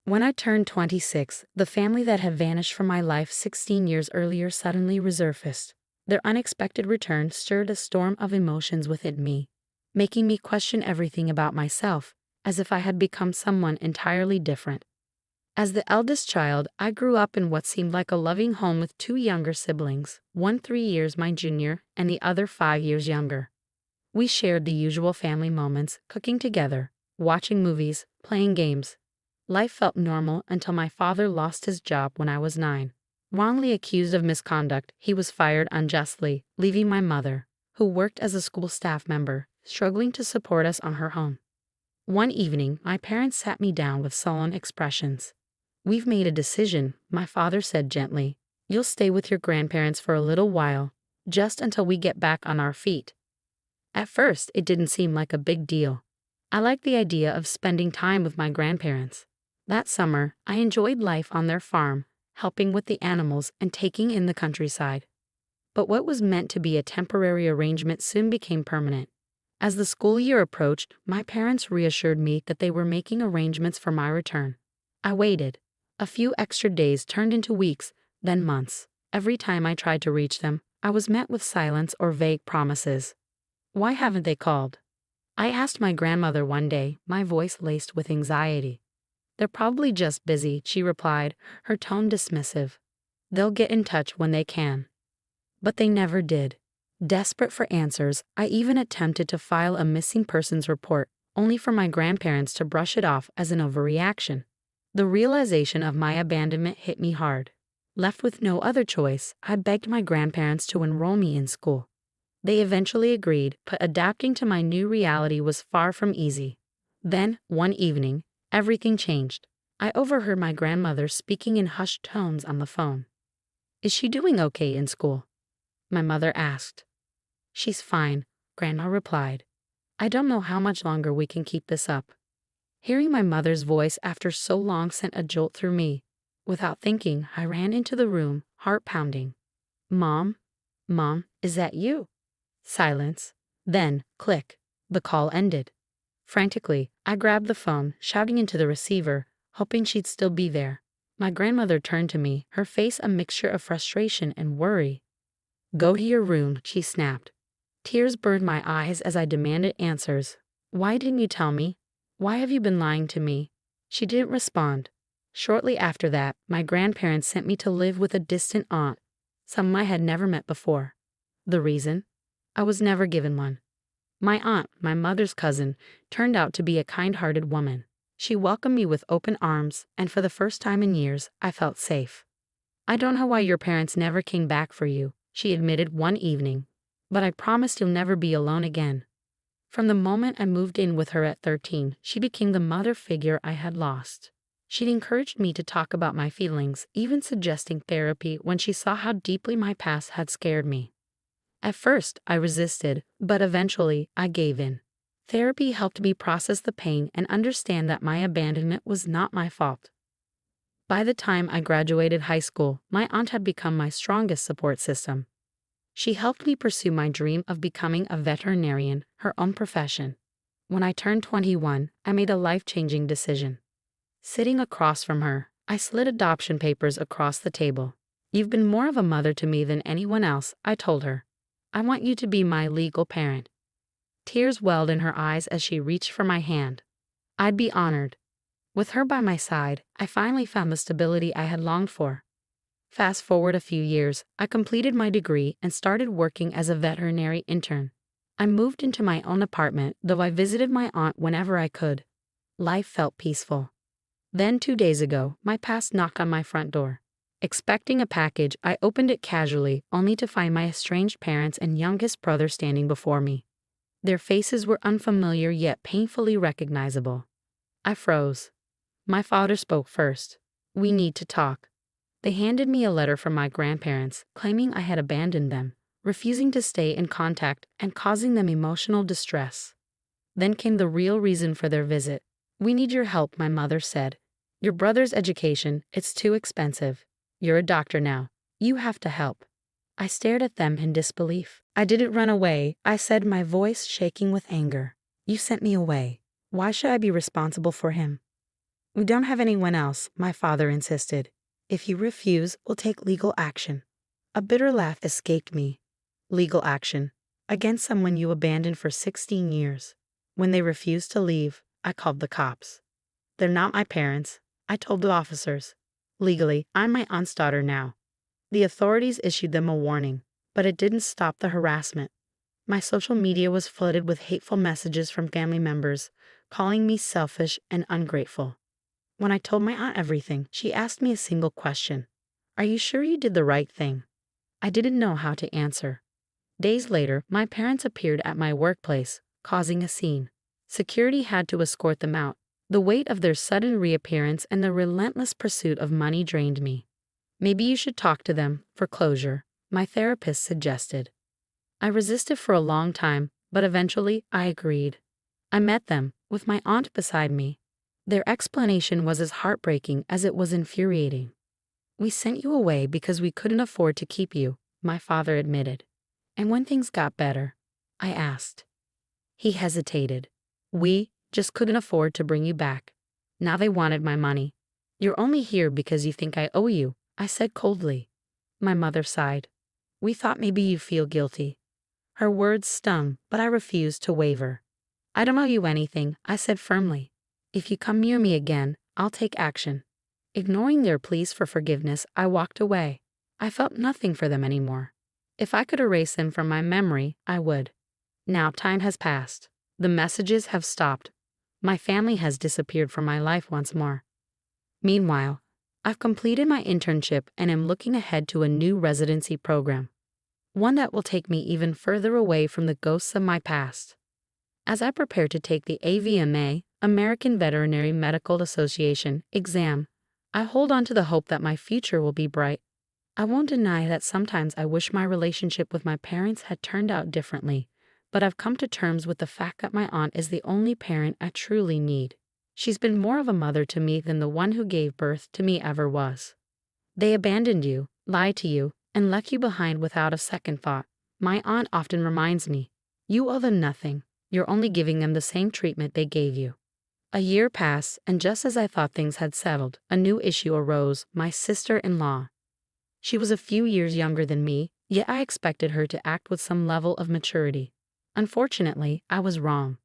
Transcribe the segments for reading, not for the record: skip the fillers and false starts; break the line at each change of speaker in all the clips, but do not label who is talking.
When I turned 26, the family that had vanished from my life 16 years earlier suddenly resurfaced. Their unexpected return stirred a storm of emotions within me, making me question everything about myself, as if I had become someone entirely different. As the eldest child, I grew up in what seemed like a loving home with two younger siblings, one 3 years my junior and the other 5 years younger. We shared the usual family moments, cooking together, watching movies, playing games. Life felt normal until my father lost his job when I was 9. Wrongly accused of misconduct, he was fired unjustly, leaving my mother, who worked as a school staff member, struggling to support us on her own. One evening, my parents sat me down with sullen expressions. "We've made a decision," my father said gently. "You'll stay with your grandparents for a little while, just until we get back on our feet." At first, it didn't seem like a big deal. I liked the idea of spending time with my grandparents. That summer, I enjoyed life on their farm, helping with the animals and taking in the countryside. But what was meant to be a temporary arrangement soon became permanent. As the school year approached, my parents reassured me that they were making arrangements for my return. I waited. A few extra days turned into weeks, then months. Every time I tried to reach them, I was met with silence or vague promises. "Why haven't they called?" I asked my grandmother one day, my voice laced with anxiety. "They're probably just busy," she replied, her tone dismissive. "They'll get in touch when they can." But they never did. Desperate for answers, I even attempted to file a missing persons report, only for my grandparents to brush it off as an overreaction. The realization of my abandonment hit me hard. Left with no other choice, I begged my grandparents to enroll me in school. They eventually agreed, but adapting to my new reality was far from easy. Then, one evening, everything changed. I overheard my grandmother speaking in hushed tones on the phone. "Is she doing okay in school?" my mother asked. "She's fine," Grandma replied. "I don't know how much longer we can keep this up." Hearing my mother's voice after so long sent a jolt through me. Without thinking, I ran into the room, heart pounding. "Mom? Mom, is that you?" Silence. Then, click. The call ended. Frantically, I grabbed the phone, shouting into the receiver, hoping she'd still be there. My grandmother turned to me, her face a mixture of frustration and worry. "Go to your room," she snapped. Tears burned my eyes as I demanded answers. "Why didn't you tell me? Why have you been lying to me?" She didn't respond. Shortly after that, my grandparents sent me to live with a distant aunt, someone I had never met before. The reason? I was never given one. My aunt, my mother's cousin, turned out to be a kind-hearted woman. She welcomed me with open arms, and for the first time in years, I felt safe. "I don't know why your parents never came back for you," she admitted one evening, "but I promise you'll never be alone again." From the moment I moved in with her at 13, she became the mother figure I had lost. She'd encouraged me to talk about my feelings, even suggesting therapy when she saw how deeply my past had scared me. At first, I resisted, but eventually, I gave in. Therapy helped me process the pain and understand that my abandonment was not my fault. By the time I graduated high school, my aunt had become my strongest support system. She helped me pursue my dream of becoming a veterinarian, her own profession. When I turned 21, I made a life-changing decision. Sitting across from her, I slid adoption papers across the table. "You've been more of a mother to me than anyone else," I told her. "I want you to be my legal parent." Tears welled in her eyes as she reached for my hand. I'd be honored. With her by my side, I finally found the stability I had longed for. Fast forward a few years, I completed my degree and started working as a veterinary intern. I moved into my own apartment, though I visited my aunt whenever I could. Life felt peaceful. Then 2 days ago, my past knocked on my front door. Expecting a package, I opened it casually, only to find my estranged parents and youngest brother standing before me. Their faces were unfamiliar yet painfully recognizable. I froze. My father spoke first. "We need to talk." They handed me a letter from my grandparents, claiming I had abandoned them, refusing to stay in contact and causing them emotional distress. Then came the real reason for their visit. "We need your help," my mother said. "Your brother's education, it's too expensive. You're a doctor now. You have to help." I stared at them in disbelief. "I didn't run away," I said, my voice shaking with anger. "You sent me away. Why should I be responsible for him?" "We don't have anyone else," my father insisted. "If you refuse, we'll take legal action." A bitter laugh escaped me. Legal action? Against someone you abandoned for 16 years. When they refused to leave, I called the cops. "They're not my parents," I told the officers. "Legally, I'm my aunt's daughter now." The authorities issued them a warning, but it didn't stop the harassment. My social media was flooded with hateful messages from family members, calling me selfish and ungrateful. When I told my aunt everything, she asked me a single question: "Are you sure you did the right thing?" I didn't know how to answer. Days later, my parents appeared at my workplace, causing a scene. Security had to escort them out. The weight of their sudden reappearance and the relentless pursuit of money drained me. "Maybe you should talk to them for closure," my therapist suggested. I resisted for a long time, but eventually I agreed. I met them, with my aunt beside me. Their explanation was as heartbreaking as it was infuriating. "We sent you away because we couldn't afford to keep you," my father admitted. "And when things got better?" I asked. He hesitated. "We just couldn't afford to bring you back. Now they wanted my money." "You're only here because you think I owe you," I said coldly. My mother sighed. "We thought maybe you feel guilty." Her words stung, but I refused to waver. "I don't owe you anything," I said firmly. "If you come near me again, I'll take action." Ignoring their pleas for forgiveness, I walked away. I felt nothing for them anymore. If I could erase them from my memory, I would. Now time has passed. The messages have stopped. My family has disappeared from my life once more. Meanwhile, I've completed my internship and am looking ahead to a new residency program, one that will take me even further away from the ghosts of my past. As I prepare to take the AVMA, American Veterinary Medical Association, exam, I hold on to the hope that my future will be bright. I won't deny that sometimes I wish my relationship with my parents had turned out differently, but I've come to terms with the fact that my aunt is the only parent I truly need. She's been more of a mother to me than the one who gave birth to me ever was. They abandoned you, lied to you, and left you behind without a second thought. My aunt often reminds me, "You owe them nothing. You're only giving them the same treatment they gave you." A year passed, and just as I thought things had settled, a new issue arose: my sister-in-law. She was a few years younger than me, yet I expected her to act with some level of maturity. Unfortunately, I was wrong.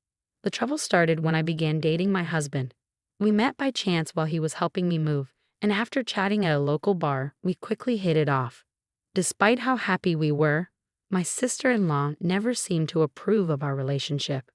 The trouble started when I began dating my husband. We met by chance while he was helping me move, and after chatting at a local bar, we quickly hit it off. Despite how happy we were, my sister-in-law never seemed to approve of our relationship.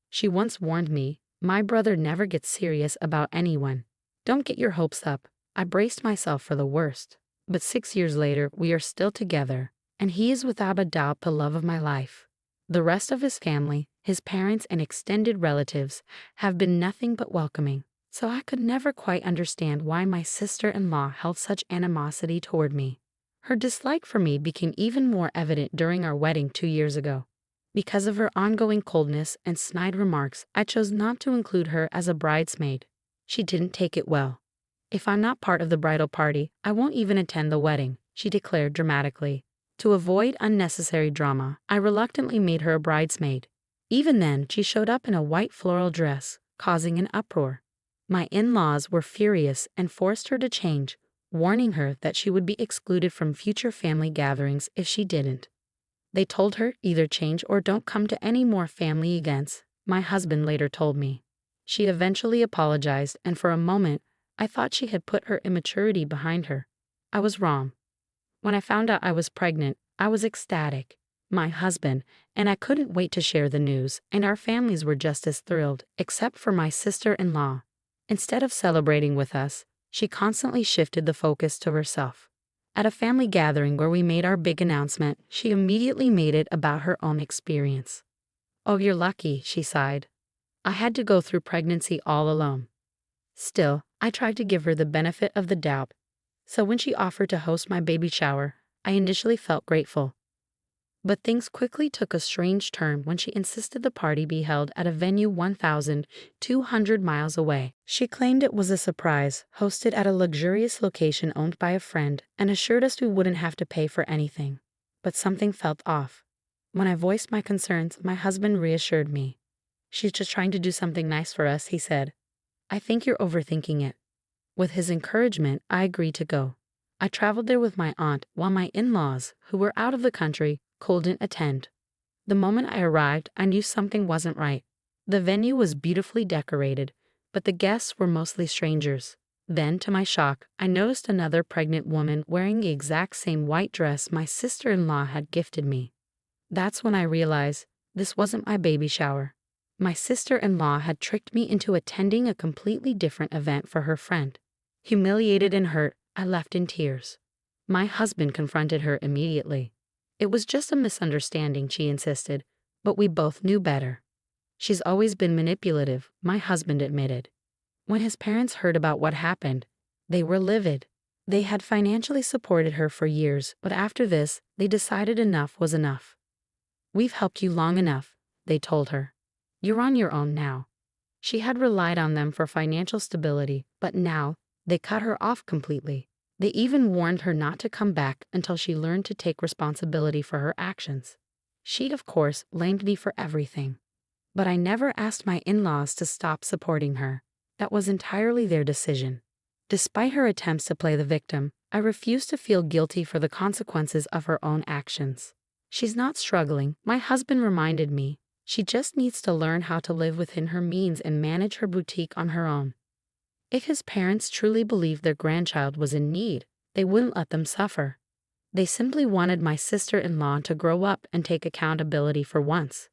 She once warned me, "My brother never gets serious about anyone. Don't get your hopes up." I braced myself for the worst. But 6 years later, we are still together, and he is without a doubt the love of my life. The rest of his family, his parents and extended relatives, have been nothing but welcoming, so I could never quite understand why my sister-in-law held such animosity toward me. Her dislike for me became even more evident during our wedding 2 years ago. Because of her ongoing coldness and snide remarks, I chose not to include her as a bridesmaid. She didn't take it well. "If I'm not part of the bridal party, I won't even attend the wedding," she declared dramatically. To avoid unnecessary drama, I reluctantly made her a bridesmaid. Even then, she showed up in a white floral dress, causing an uproar. My in-laws were furious and forced her to change, warning her that she would be excluded from future family gatherings if she didn't. They told her, "Either change or don't come to any more family events," my husband later told me. She eventually apologized, and for a moment, I thought she had put her immaturity behind her. I was wrong. When I found out I was pregnant, I was ecstatic. My husband and I couldn't wait to share the news, and our families were just as thrilled, except for my sister-in-law. Instead of celebrating with us, she constantly shifted the focus to herself. At a family gathering where we made our big announcement, she immediately made it about her own experience. "Oh, you're lucky," she sighed. "I had to go through pregnancy all alone." Still, I tried to give her the benefit of the doubt. So when she offered to host my baby shower, I initially felt grateful. But things quickly took a strange turn when she insisted the party be held at a venue 1,200 miles away. She claimed it was a surprise, hosted at a luxurious location owned by a friend, and assured us we wouldn't have to pay for anything. But something felt off. When I voiced my concerns, my husband reassured me. "She's just trying to do something nice for us," he said. "I think you're overthinking it. With his encouragement, I agreed to go. I traveled there with my aunt while my in-laws, who were out of the country, couldn't attend. The moment I arrived, I knew something wasn't right. The venue was beautifully decorated, but the guests were mostly strangers. Then, to my shock, I noticed another pregnant woman wearing the exact same white dress my sister-in-law had gifted me. That's when I realized this wasn't my baby shower. My sister-in-law had tricked me into attending a completely different event for her friend. Humiliated and hurt, I left in tears. My husband confronted her immediately. It was just a misunderstanding, she insisted, but we both knew better. She's always been manipulative, my husband admitted. When his parents heard about what happened, they were livid. They had financially supported her for years, but after this, they decided enough was enough. We've helped you long enough, they told her. You're on your own now. She had relied on them for financial stability, but now, they cut her off completely. They even warned her not to come back until she learned to take responsibility for her actions. She, of course, blamed me for everything. But I never asked my in-laws to stop supporting her. That was entirely their decision. Despite her attempts to play the victim, I refused to feel guilty for the consequences of her own actions. She's not struggling, my husband reminded me. She just needs to learn how to live within her means and manage her boutique on her own. If his parents truly believed their grandchild was in need, they wouldn't let them suffer. They simply wanted my sister-in-law to grow up and take accountability for once.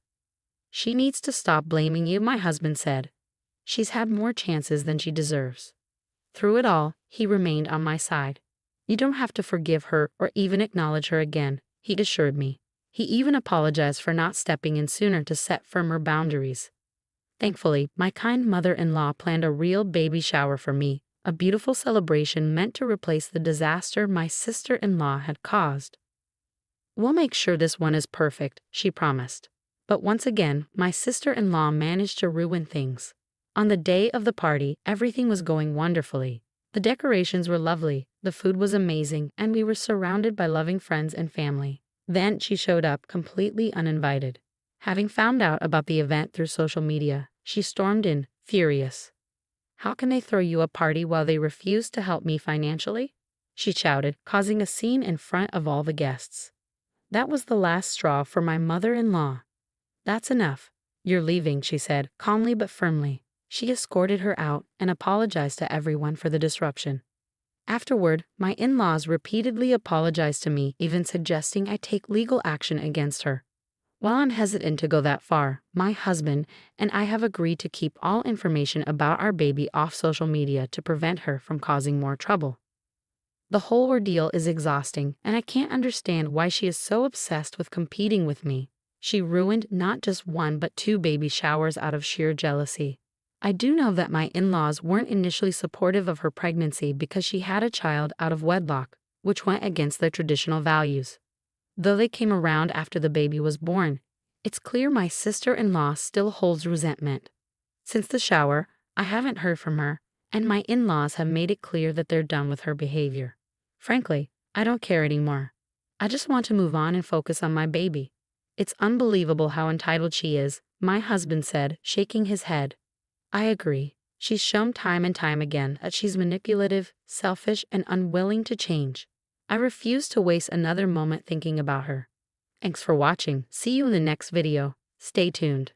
She needs to stop blaming you, my husband said. She's had more chances than she deserves. Through it all, he remained on my side. You don't have to forgive her or even acknowledge her again, he assured me. He even apologized for not stepping in sooner to set firmer boundaries. Thankfully, my kind mother-in-law planned a real baby shower for me, a beautiful celebration meant to replace the disaster my sister-in-law had caused. We'll make sure this one is perfect, she promised. But once again, my sister-in-law managed to ruin things. On the day of the party, everything was going wonderfully. The decorations were lovely, the food was amazing, and we were surrounded by loving friends and family. Then she showed up completely uninvited. Having found out about the event through social media, she stormed in, furious. How can they throw you a party while they refuse to help me financially? She shouted, causing a scene in front of all the guests. That was the last straw for my mother-in-law. That's enough. You're leaving, she said, calmly but firmly. She escorted her out and apologized to everyone for the disruption. Afterward, my in-laws repeatedly apologized to me, even suggesting I take legal action against her. While I'm hesitant to go that far, my husband and I have agreed to keep all information about our baby off social media to prevent her from causing more trouble. The whole ordeal is exhausting, and I can't understand why she is so obsessed with competing with me. She ruined not just one but 2 baby showers out of sheer jealousy. I do know that my in-laws weren't initially supportive of her pregnancy because she had a child out of wedlock, which went against their traditional values. Though they came around after the baby was born, it's clear my sister-in-law still holds resentment. Since the shower, I haven't heard from her, and my in-laws have made it clear that they're done with her behavior. Frankly, I don't care anymore. I just want to move on and focus on my baby. It's unbelievable how entitled she is, my husband said, shaking his head. I agree. She's shown time and time again that she's manipulative, selfish, and unwilling to change. I refuse to waste another moment thinking about her. Thanks for watching. See you in the next video. Stay tuned.